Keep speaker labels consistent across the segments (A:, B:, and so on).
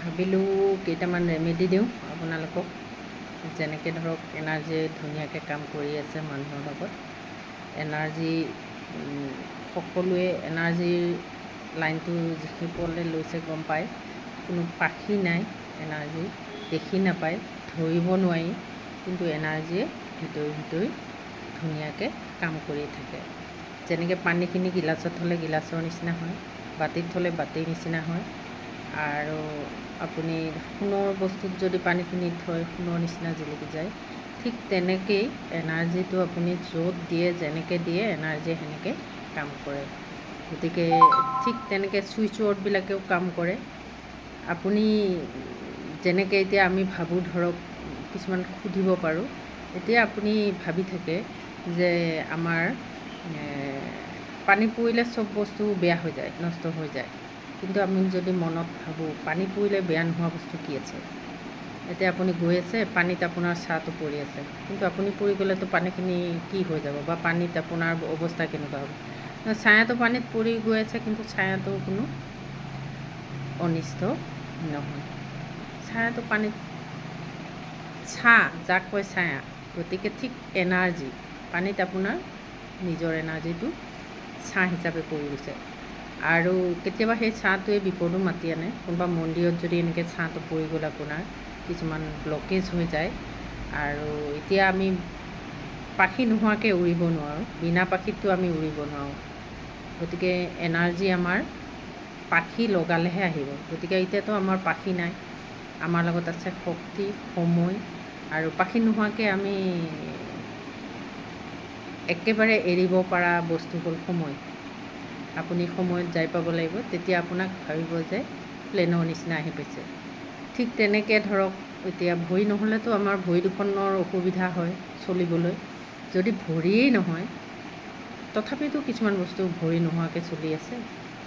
A: ভাবিলোঁ কেইটামান ৰেমেডি দিওঁ আপোনালোকক, যেনেকৈ ধৰক এনাৰ্জিয়ে ধুনীয়াকৈ কাম কৰি আছে মানুহৰ লগত। এনাৰ্জি সকলোৱে এনাৰ্জিৰ লাইনটো যিসকলে লৈছে গম পায়, কোনো পাখি নাই এনাৰ্জি, দেখি নাপায়, ধৰিব নোৱাৰি, কিন্তু এনাৰ্জিয়ে ভিতৰি ধুনীয়াকৈ কাম কৰি থাকে। যেনেকৈ পানীখিনি গিলাচত থ'লে গিলাচৰ নিচিনা হয়, বাতিত থ'লে বাতিৰ নিচিনা হয়, আৰু আপুনি সোণৰ বস্তুত যদি পানীখিনি থয় সোণৰ নিচিনা জিলিকি যায়। ঠিক তেনেকেই এনাৰ্জিটো আপুনি য'ত দিয়ে, যেনেকৈ দিয়ে এনাৰ্জিয়ে সেনেকৈ কাম কৰে। গতিকে ঠিক তেনেকৈ ছুইচ ৱৰ্ডবিলাকেও কাম কৰে। আপুনি যেনেকৈ এতিয়া আমি ভাবোঁ, ধৰক কিছুমান সুধিব পাৰোঁ, এতিয়া আপুনি ভাবি থাকে যে আমাৰ পানী পৰিলে চব বস্তু বেয়া হৈ যায়, নষ্ট হৈ যায়, কিন্তু আমি যদি মনত ভাবোঁ পানী পৰিলে বেয়া নোহোৱা বস্তু কি আছে। এতিয়া আপুনি গৈ আছে, পানীত আপোনাৰ ছাঁটো পৰি আছে, কিন্তু আপুনি পৰি গ'লেতো পানীখিনি কি হৈ যাব, বা পানীত আপোনাৰ অৱস্থা কেনেকুৱা হ'ব। ছায়াটো পানীত পৰি গৈ আছে, কিন্তু ছায়াটো কোনো অনিষ্ট নহয়। ছায়াটো পানীত, ছাঁ যাক কয় ছায়া, গতিকে ঠিক এনাৰ্জি পানীত আপোনাৰ নিজৰ এনাৰ্জিটো ছাঁ হিচাপে পৰি গৈছে। আৰু কেতিয়াবা সেই ছাঁটোৱে বিপদো মাতি আনে। কোনোবা মন্দিৰত যদি এনেকৈ ছাঁটো পৰি গ'ল, আপোনাৰ কিছুমান ব্লকেজ হৈ যায়। আৰু এতিয়া আমি পাখি নোহোৱাকৈ উৰিব নোৱাৰোঁ, বিনা পাখিতটো আমি উৰিব নোৱাৰোঁ। গতিকে এনাৰ্জি আমাৰ পাখি লগালেহে আহিব। গতিকে এতিয়াতো আমাৰ পাখি নাই, আমাৰ লগত আছে শক্তি, সময়, আৰু পাখি নোহোৱাকৈ আমি একেবাৰে এৰিব পৰা বস্তু হ'ল সময়। আপুনি সময়ত যাই পাব লাগিব, তেতিয়া আপোনাক ভাবিব যে প্লেনৰ নিচিনা আহি পাইছে। ঠিক তেনেকৈ ধৰক এতিয়া ভৰি নহ'লেতো আমাৰ ভৰি দুখনৰ অসুবিধা হয় চলিবলৈ। যদি ভৰিয়েই নহয়, তথাপিতো কিছুমান বস্তু ভৰি নোহোৱাকৈ চলি আছে।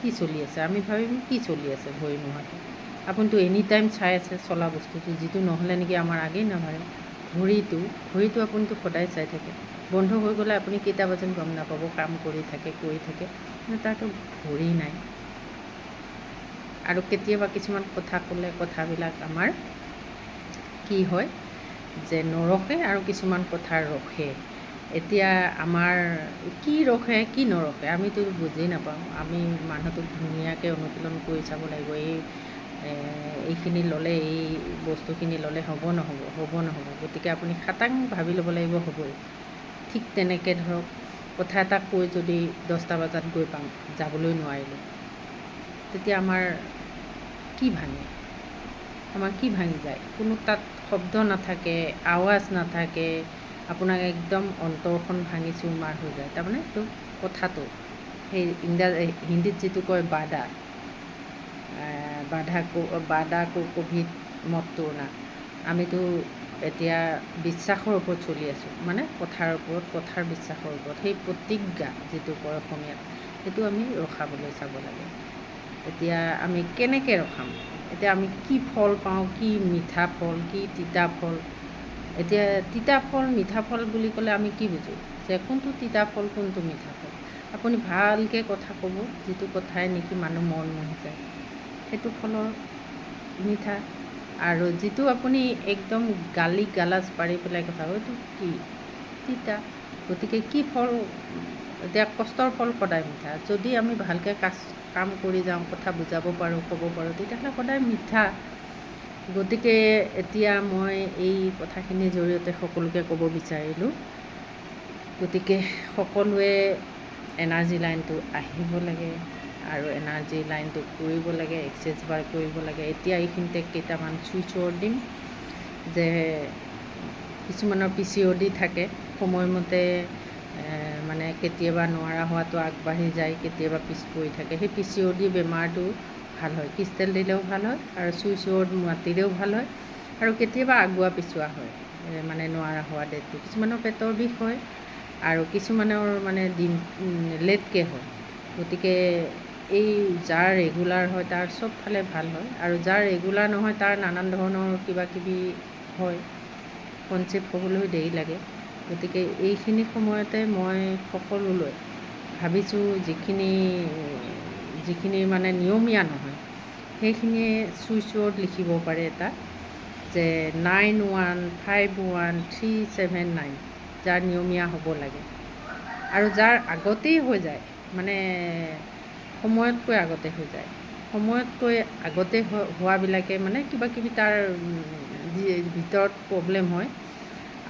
A: কি চলি আছে আমি ভাবিম, কি চলি আছে ভৰি নোহোৱাকৈ। আপুনিতো এনি টাইম চাই আছে চলা বস্তুটো, যিটো নহ'লে নেকি আমাৰ আগেই নাবাঢ়ে। ঘড়ীটো আপুনিতো সদায় চাই থাকে, বন্ধ হৈ গ'লে আপুনি কেইটা বাজিল গম নাপাব, কাম কৰি থাকে কিন্তু তাৰতো ঘড়ী নাই। আৰু কেতিয়াবা কিছুমান কথা ক'লে কথাবিলাক আমাৰ কি হয় যে নৰখে, আৰু কিছুমান কথা ৰখে। এতিয়া আমাৰ কি ৰখে কি নৰখে আমিতো বুজি নাপাওঁ। আমি মানুহটোক ধুনীয়াকৈ অনুশীলন কৰি চাব লাগিব, এইখিনি ল'লে, এই বস্তুখিনি ল'লে হ'ব নহ'ব, হ'ব নহ'ব। গতিকে আপুনি খাটাং ভাবি ল'ব লাগিব হ'বই। ঠিক তেনেকৈ ধৰক কথা এটা কৈ যদি 10টা বজাত গৈ পাম, যাবলৈ নোৱাৰিলোঁ, তেতিয়া আমাৰ কি ভাঙে, আমাৰ কি ভাঙি যায়। কোনো তাত শব্দ নাথাকে, আৱাজ নাথাকে, আপোনাক একদম অন্তৰখন ভাঙি চুৰমাৰ হৈ যায়। তাৰমানে এইটো কথাটো সেই হিন্দীত যিটো কয় বাধা কো কভিত মত তোড়না। আমিতো এতিয়া বিশ্বাসৰ ওপৰত চলি আছোঁ, মানে কথাৰ ওপৰত, কথাৰ বিশ্বাসৰ ওপৰত। সেই প্ৰতিজ্ঞা যিটো কয় অসমীয়াত, সেইটো আমি ৰখাবলৈ চাব লাগে। এতিয়া আমি কেনেকৈ ৰখাম, এতিয়া আমি কি ফল পাওঁ, কি মিঠা ফল, কি তিতা ফল। এতিয়া তিতা ফল মিঠা ফল বুলি ক'লে আমি কি বুজোঁ, যে কোনটো তিতা ফল কোনটো মিঠা ফল। আপুনি ভালকৈ কথা ক'ব, যিটো কথাই নেকি মানুহ মন মোহি যায়, সেইটো ফলৰ মিঠা। আৰু যিটো আপুনি একদম গালি গালাজ পাৰি পেলাই কথা কয়, এইটো কি তিতা। গতিকে কি ফল, এতিয়া কষ্টৰ ফল সদায় মিঠা। যদি আমি ভালকৈ কাম কৰি যাওঁ, কথা বুজাব পাৰোঁ, ক'ব পাৰোঁ, তেতিয়াহ'লে সদায় মিঠা। গতিকে এতিয়া মই এই কথাখিনিৰ জৰিয়তে সকলোকে ক'ব বিচাৰিলোঁ, গতিকে সকলোৱে এনাৰ্জি লাইনটো আহিব লাগে, আৰু এনাৰ্জি লাইনটো কৰিব লাগে, এক্সেছ বাৰ কৰিব লাগে। এতিয়া এইখিনিতে কেইটামান ছুইচ ৱৰ্ড দিম, যে কিছুমানৰ PCOD থাকে, সময়মতে মানে কেতিয়াবা নোৱাৰা হোৱাটো আগবাঢ়ি যায়, কেতিয়াবা পিছ পৰি থাকে। সেই PCOD বেমাৰটো ভাল হয়, ক্ৰিষ্টেল দিলেও ভাল হয়, আৰু ছুইচ ৱৰ্ড মাতিলেও ভাল হয়, আৰু কেতিয়াবা আগুৱা পিছুৱা হয়, মানে নোৱাৰা হোৱা ডেটটো। কিছুমানৰ পেটৰ বিষ হয়, আৰু কিছুমানৰ মানে লেটকৈ হয়। গতিকে এই যাৰ ৰেগুলাৰ হয় তাৰ চবফালে ভাল হয়, আৰু যাৰ ৰেগুলাৰ নহয় তাৰ নানান ধৰণৰ কিবা কিবি হয়, কনচেপ্ট হ'বলৈ দেৰি লাগে। গতিকে এইখিনি সময়তে মই সকলোলৈ ভাবিছোঁ, যিখিনি মানে নিয়মীয়া নহয়, সেইখিনিয়ে চুইচ ৱৰ্ড লিখিব পাৰে এটা যে 915137 যাৰ নিয়মীয়া হ'ব লাগে আৰু যাৰ আগতেই হৈ যায় মানে সময়তকৈ আগতে হৈ যায় সময়তকৈ আগতে হোৱাবিলাকে মানে কিবা কিবি তাৰ ভিতৰত প্ৰব্লেম হয়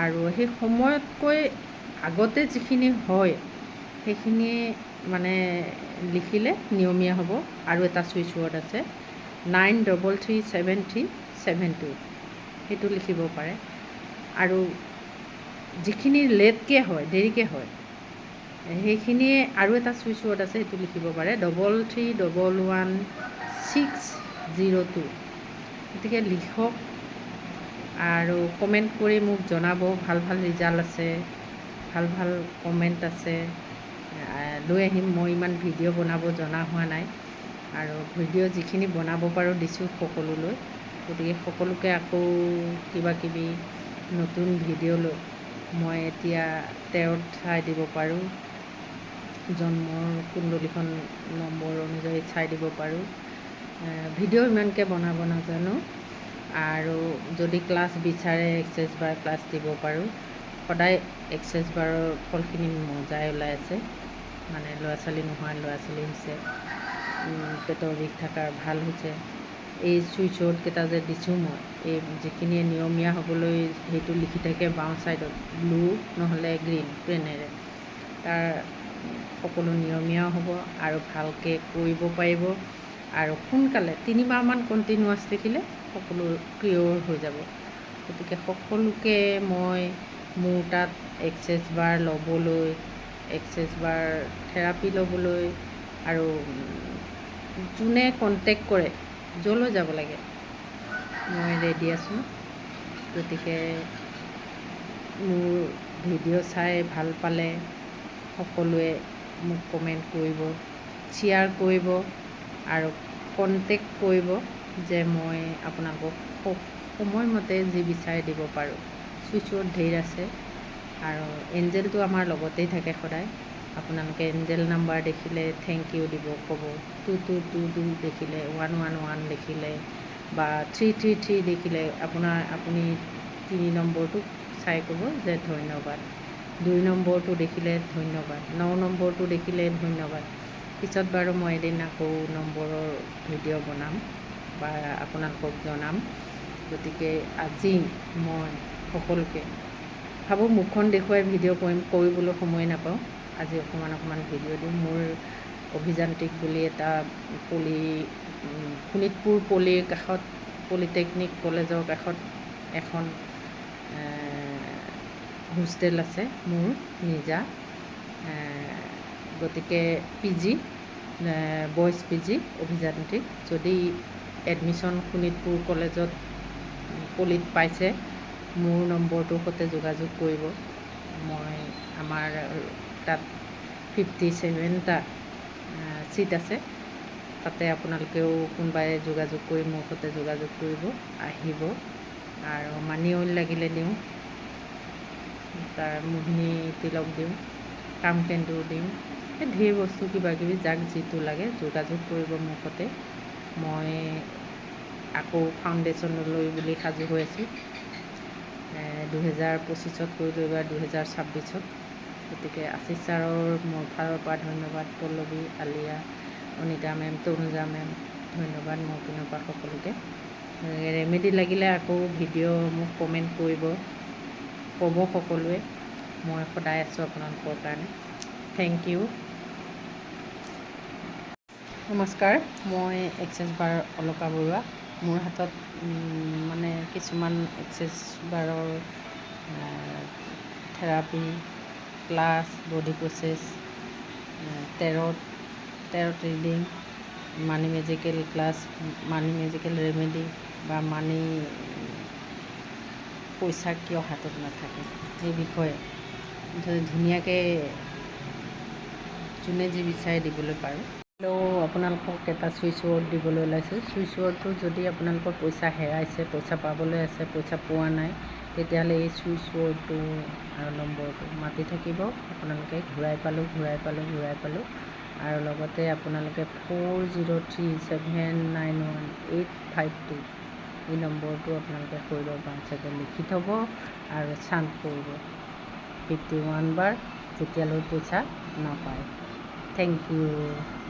A: আৰু সেই সময়তকৈ আগতে যিখিনি হয় সেইখিনি মানে লিখিলে নিয়মীয়া হ'ব আৰু এটা চুইচ ৱৰ্ড আছে 933732 সেইটো লিখিব পাৰে আৰু যিখিনি লেটকৈ হয় দেৰিকৈ হয় সেইখিনিয়ে আৰু এটা চুইচ ৱৰ্ড আছে সেইটো লিখিব পাৰে 3311 602 গতিকে লিখক আৰু কমেণ্ট কৰি মোক জনাব ভাল ভাল ৰিজাল্ট আছে ভাল ভাল কমেণ্ট আছে লৈ আহিম মই ইমান ভিডিঅ' বনাব জনা হোৱা নাই আৰু ভিডিঅ' যিখিনি বনাব পাৰোঁ দিছোঁ সকলোলৈ গতিকে সকলোকে আকৌ কিবা কিবি নতুন ভিডিঅ' লৈ মই এতিয়া 13ত চাই দিব পাৰোঁ জন্মৰ কুণ্ডলীখন নম্বৰ অনুযায়ী চাই দিব পাৰোঁ ভিডিঅ' ইমানকৈ বনাব নাজানো আৰু যদি ক্লাছ বিচাৰে এক্সেছ বাৰ ক্লাছ দিব পাৰোঁ সদায় এক্সেছ বাৰৰ ফলখিনি মজাই ওলাই আছে মানে ল'ৰা ছোৱালী নোহোৱা ল'ৰা ছোৱালী হৈছে পেটৰ বিষ থকাৰ ভাল হৈছে এই চুইচ ৱৰ্ডকেইটা যে দিছোঁ মই এই যিখিনিয়ে নিয়মীয়া হ'বলৈ সেইটো লিখি থাকে বাওঁ ছাইডত ব্লু নহ'লে গ্ৰীণ পেনেৰে তাৰ সকলো নিয়মীয়াও হ'ব আৰু ভালকৈ কৰিব পাৰিব আৰু সোনকালে 3 মাহমান কণ্টিনিউৱাছ লিখিলে সকলো ক্লিয়ৰ হৈ যাব গতিকে সকলোকে মই মোৰ তাত এক্সেছ বাৰ ল'বলৈ এক্সেছ বাৰ থেৰাপি ল'বলৈ আৰু যোনে কণ্টেক্ট কৰে য'লৈ যাব লাগে মই ৰেডি আছোঁ গতিকে মোৰ ভিডিঅ' চাই ভাল পালে সকলোৱে মোক কমেণ্ট কৰিব শ্বেয়াৰ কৰিব আৰু কণ্টেক্ট কৰিব যে মই আপোনালোকক সময়মতে যি বিচাৰি দিব পাৰোঁ চুইচ ৱৰ্ড ধেৰ আছে আৰু এঞ্জেলটো আমাৰ লগতেই থাকে সদায় আপোনালোকে এঞ্জেল নাম্বাৰ দেখিলে থেংক ইউ দিব ক'ব 2222 দেখিলে 111 দেখিলে বা 333 দেখিলে আপুনি 3 নম্বৰটো চাই ক'ব যে ধন্যবাদ 2 নম্বৰটো দেখিলে ধন্যবাদ 9 নম্বৰটো দেখিলে ধন্যবাদ পিছত বাৰু মই এদিন আকৌ নম্বৰৰ ভিডিঅ' বনাম বা আপোনালোকক জনাম গতিকে আজি মই সকলোকে ভাবোঁ মুখখন দেখুৱাই ভিডিঅ' কৰিবলৈ সময় নাপাওঁ আজি অকণমান ভিডিঅ' দিওঁ মোৰ অভিযান্ত্ৰিক বুলি এটা শোণিতপুৰ পল্লীৰ কাষত পলিটেকনিক কলেজৰ কাষত এখন হোষ্টেল আছে মোৰ নিজা গতিকে PG বইজ PG অভিযান্ত্ৰিক যদি এডমিশ্যন শোণিতপুৰ কলেজত পলিত পাইছে মোৰ নম্বৰটোৰ সৈতে যোগাযোগ কৰিব মই আমাৰ তাত 57টা ছিট আছে তাতে আপোনালোকেও কোনোবাই যোগাযোগ কৰি মোৰ সৈতে যোগাযোগ কৰিব আহিব আৰু মানি অইল লাগিলে দিওঁ তাৰ মোহিনী তিলক দিওঁ কামকেন্দুৰ দিওঁ এই ঢেৰ বস্তু কিবাকিবি যাক যিটো লাগে যোগাযোগ কৰিব মোৰ সৈতে মই আকৌ ফাউণ্ডেশ্যনলৈ বুলি সাজু হৈ আছোঁ 2025ত কৰিলোঁ এইবাৰ 2026ত গতিকে আশীষ ছাৰৰ মোৰ ফালৰ পৰা ধন্যবাদ পল্লৱী আলিয়া অনিতা মেম তনুজা মেম ধন্যবাদ মোৰ পিনৰ পৰা সকলোকে ৰেমেডি লাগিলে আকৌ ভিডিঅ' মোক কমেণ্ট কৰিব ক'ব সকলোৱে মই সদায় আছোঁ আপোনালোকৰ কাৰণে থেংক ইউ নমস্কাৰ মই এক্সেছ বাৰ অলকা বৰুৱা মোৰ হাতত মানে কিছুমান এক্সেছ বাৰৰ থেৰাপি ক্লাছ বডি প্ৰচেছ 13ত reading money magical class money magical remedy বা পইচা কিয় হাতত নাথাকে সেই বিষয়ে ধুনীয়াকৈ যোনে যি বিচাৰে দিবলৈ পাৰোঁ আপোনালোকক এটা চুইচ ৱৰ্ড দিবলৈ ওলাইছোঁ চুইচ ৱৰ্ডটো যদি আপোনালোকৰ পইচা হেৰাইছে পইচা পাবলৈ আছে পইচা পোৱা নাই তেতিয়াহ'লে এই চুইচ ৱৰ্ডটো আৰু নম্বৰটো মাতি থাকিব আপোনালোকে ঘূৰাই পালোঁ আৰু লগতে আপোনালোকে 40379185 এই নম্বৰটো আপোনালোকে শৰীৰৰ বাম চাইডে লিখি থ'ব আৰু চাণ্ট কৰিব 51 বাৰ, যেতিয়ালৈ পইচা নাপায়। Thank U.